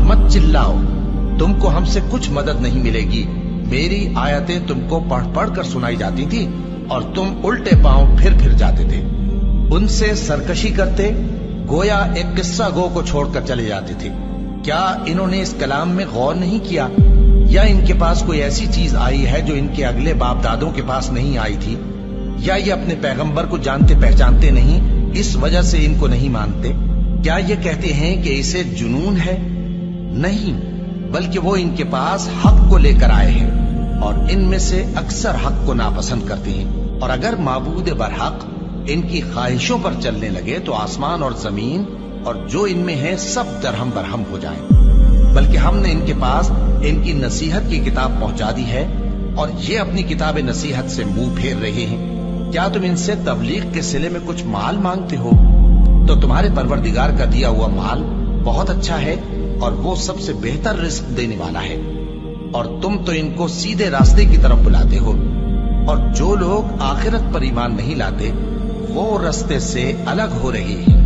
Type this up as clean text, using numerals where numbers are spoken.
मत चिल्लाओ, तुमको हमसे कुछ मदद नहीं मिलेगी। मेरी आयतें तुमको पढ़ पढ़ कर सुनाई जाती थी और तुम उल्टे पांव फिर जाते थे। उनसे सरकशी करते, गोया एक किस्सा गो को छोड़कर चले जाते थे। क्या इन्होंने इस कलाम में गौर नहीं किया, या इनके पास कोई ऐसी चीज आई है जो इनके अगले बाप दादों के पास नहीं आई थी, या ये अपने पैगंबर को जानते पहचानते नहीं, इस वजह से इनको नहीं मानते? क्या ये कहते हैं कि इसे जुनून है? नहीं, बल्कि वो इनके पास हक को लेकर आए हैं और इनमें से अक्सर हक को नापसंद करते हैं। और अगर माबूद बरहक इनकी ख्वाहिशों पर चलने लगे तो आसमान और जमीन और जो इनमें है सब दरहम बरहम हो जाएं। बल्कि हमने इनके पास इनकी नसीहत की किताब पहुंचा दी है और ये अपनी किताब नसीहत से मुंह फेर रहे हैं। क्या तुम इनसे तबलीग के सिले में कुछ माल मांगते हो? तो तुम्हारे परवरदिगार का दिया हुआ माल बहुत अच्छा है और वो सबसे बेहतर रिस्क देने वाला है, और तुम तो इनको सीधे रास्ते की तरफ बुलाते हो। और जो लोग आखिरत पर ईमान नहीं लाते वो रास्ते से अलग हो रहे हैं।